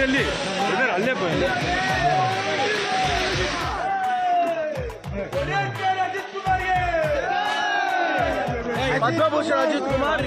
ಅಲ್ಲಿ ಅಲ್ಲೇ போய் पद्मभूषण अजित कुमार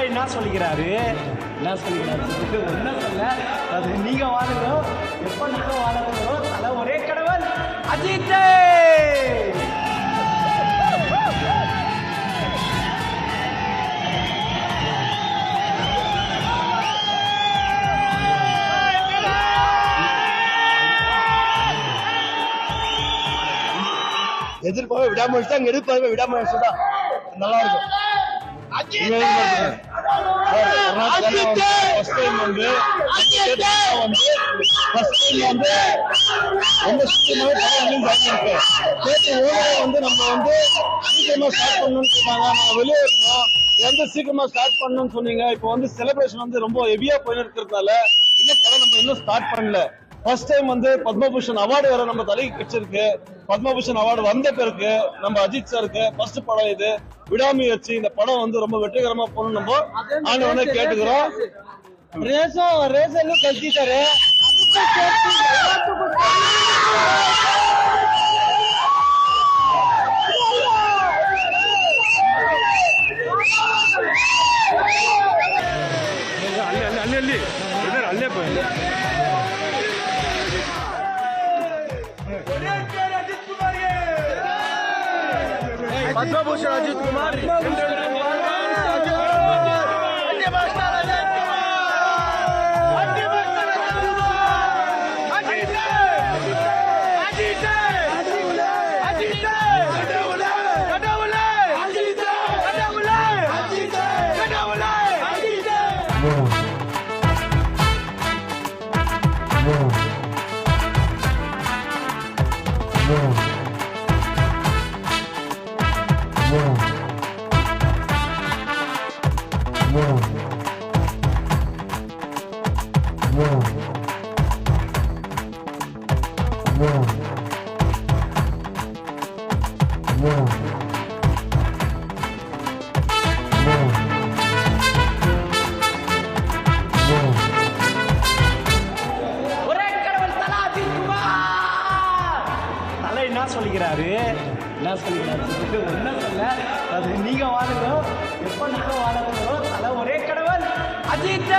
என்ன சொல்லிக்கிறாரு ஒன்றும் சொல்ல அது நீங்க வாழணும் எப்ப நாங்க வாழணும் தலை ஒரே கடவுள் அஜித் எதிர்ப்பாக விடாம எடுப்பாக விடாம தான் நல்லா இருக்கும். சீக்கிரமா ஸ்டார்ட் பண்ணணும்னு சொன்னீங்க. இப்போ வந்து செலிப்ரேஷன் வந்து ரொம்ப ஹெவியா போயிட்டு இருக்கிறதுனால இன்னும் படம் நம்ம இன்னும் ஸ்டார்ட் பண்ணல. ஃபர்ஸ்ட் டைம் வந்து பத்மபூஷன் அவார்டு வேற நம்ம தலைக்கு கிடைச்சிருக்கு. பத்மபூஷன் அவார்டு வந்த பிறகு நம்ம அஜித் சாருக்கு ஃபர்ஸ்ட் படம் இது. விடாமுயற்சி இந்த படம் வந்து ரொம்ப வெற்றிகரமா போகணும் நம்ம ஆண்டவனே கேட்டுக்கிறோம். ரேசலும் கழிச்சிட்டாரு. ಅಲ್ಲೇ போய் पद्मभूषण अजित कुमार என்ன சொல்லிக்கிறாரு ஒன்றும் சொல்ல அது நீங்க வாழணும் எப்ப நாங்க வாழணும் தலை ஒரே கடவுள் அஜித்.